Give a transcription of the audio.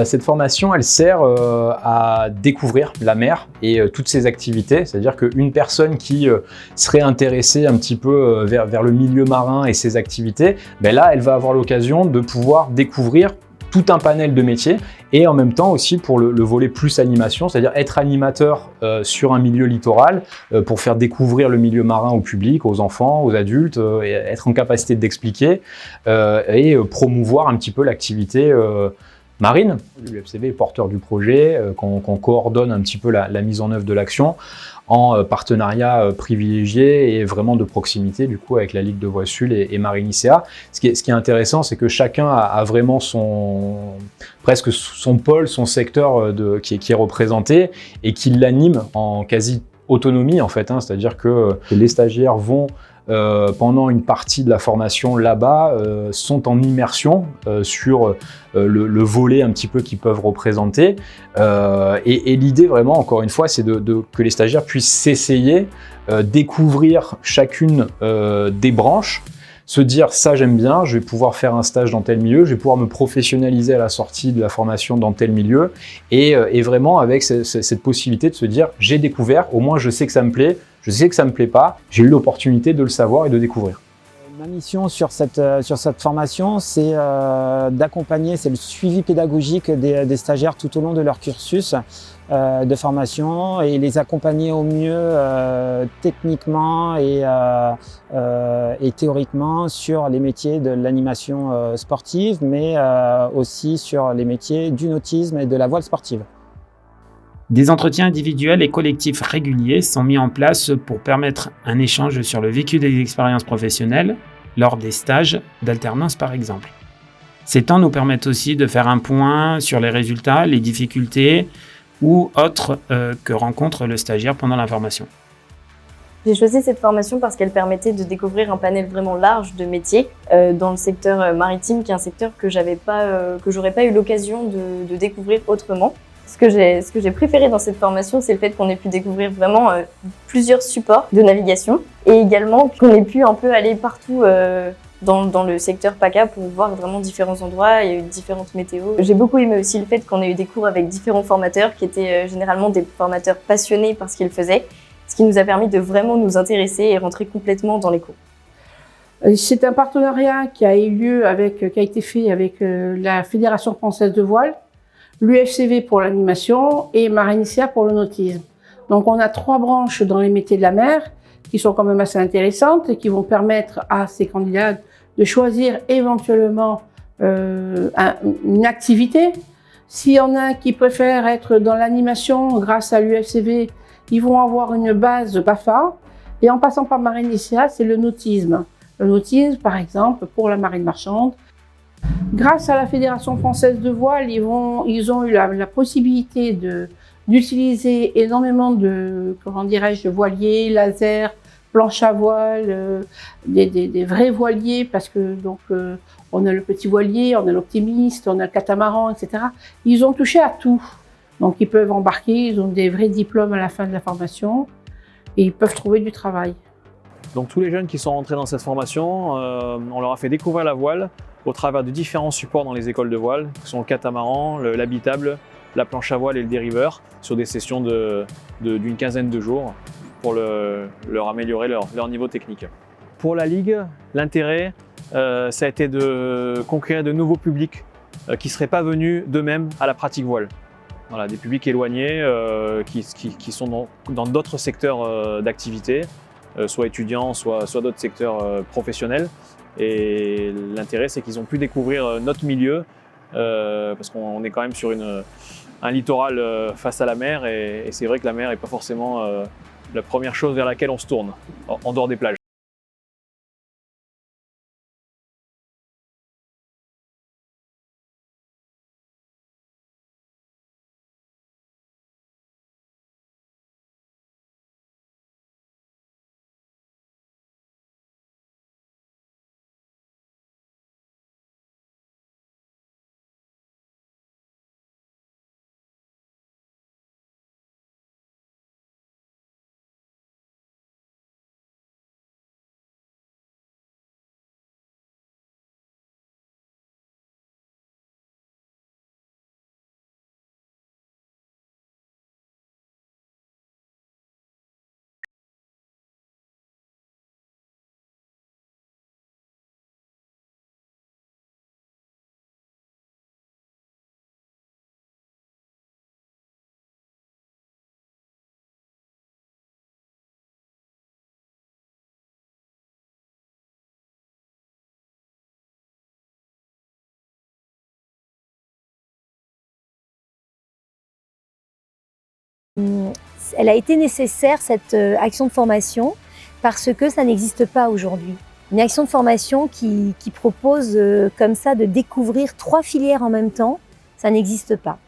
Cette formation, elle sert à découvrir la mer et toutes ses activités. C'est-à-dire qu'une personne qui serait intéressée un petit peu vers le milieu marin et ses activités, ben là, elle va avoir l'occasion de pouvoir découvrir tout un panel de métiers et en même temps aussi pour le volet plus animation, c'est-à-dire être animateur sur un milieu littoral pour faire découvrir le milieu marin au public, aux enfants, aux adultes, et être en capacité d'expliquer et promouvoir un petit peu l'activité marine. L'UFCV est porteur du projet, qu'on coordonne un petit peu la mise en œuvre de l'action en partenariat privilégié et vraiment de proximité du coup avec la Ligue de Voile Sud et Marine ICA. Ce qui est intéressant, c'est que chacun a vraiment presque son pôle, son secteur qui est représenté et qui l'anime en quasi autonomie en fait, hein. C'est-à-dire que les stagiaires vont pendant une partie de la formation là-bas, sont en immersion sur le volet un petit peu qu'ils peuvent représenter. Et l'idée vraiment, encore une fois, c'est que les stagiaires puissent s'essayer, découvrir chacune des branches, se dire ça j'aime bien, je vais pouvoir faire un stage dans tel milieu, je vais pouvoir me professionnaliser à la sortie de la formation dans tel milieu, et vraiment avec cette possibilité de se dire j'ai découvert, au moins je sais que ça me plaît, je sais que ça me plaît pas, j'ai eu l'opportunité de le savoir et de découvrir. Ma mission sur cette formation, c'est d'accompagner, c'est le suivi pédagogique des stagiaires tout au long de leur cursus de formation et les accompagner au mieux techniquement et théoriquement sur les métiers de l'animation sportive, mais aussi sur les métiers du nautisme et de la voile sportive. Des entretiens individuels et collectifs réguliers sont mis en place pour permettre un échange sur le vécu des expériences professionnelles, lors des stages d'alternance par exemple. Ces temps nous permettent aussi de faire un point sur les résultats, les difficultés ou autres que rencontre le stagiaire pendant la formation. J'ai choisi cette formation parce qu'elle permettait de découvrir un panel vraiment large de métiers dans le secteur maritime, qui est un secteur que j'aurais pas eu l'occasion de découvrir autrement. Ce que j'ai préféré dans cette formation, c'est le fait qu'on ait pu découvrir vraiment plusieurs supports de navigation et également qu'on ait pu un peu aller partout dans le secteur PACA pour voir vraiment différents endroits. Il y a eu différentes météos. J'ai beaucoup aimé aussi le fait qu'on ait eu des cours avec différents formateurs qui étaient généralement des formateurs passionnés par ce qu'ils faisaient, ce qui nous a permis de vraiment nous intéresser et rentrer complètement dans les cours. C'est un partenariat qui a été fait avec la Fédération française de voile, l'UFCV pour l'animation et Marine ICA pour le nautisme. Donc on a 3 branches dans les métiers de la mer qui sont quand même assez intéressantes et qui vont permettre à ces candidats de choisir éventuellement une activité. S'il y en a qui préfèrent être dans l'animation grâce à l'UFCV, ils vont avoir une base BAFA. Et en passant par Marine ICA, c'est le nautisme. Le nautisme, par exemple, pour la marine marchande. Grâce à la Fédération française de voile, ils ont eu la possibilité d'utiliser énormément de voiliers, lasers, planches à voile, des vrais voiliers, parce que on a le petit voilier, on a l'optimiste, on a le catamaran, etc. Ils ont touché à tout. Donc ils peuvent embarquer, ils ont des vrais diplômes à la fin de la formation et ils peuvent trouver du travail. Donc tous les jeunes qui sont rentrés dans cette formation, on leur a fait découvrir la voile au travers de différents supports dans les écoles de voile, qui sont le catamaran, l'habitable, la planche à voile et le dériveur, sur des sessions d'une quinzaine de jours pour leur améliorer leur niveau technique. Pour la Ligue, l'intérêt, ça a été de conquérir de nouveaux publics qui ne seraient pas venus d'eux-mêmes à la pratique voile. Voilà, des publics éloignés qui sont dans d'autres secteurs d'activité, soit étudiants, soit d'autres secteurs professionnels. Et l'intérêt, c'est qu'ils ont pu découvrir notre milieu, parce qu'on est quand même sur un littoral face à la mer, et c'est vrai que la mer n'est pas forcément la première chose vers laquelle on se tourne, en dehors des plages. Elle a été nécessaire, cette action de formation, parce que ça n'existe pas aujourd'hui. Une action de formation qui propose comme ça de découvrir 3 filières en même temps, ça n'existe pas.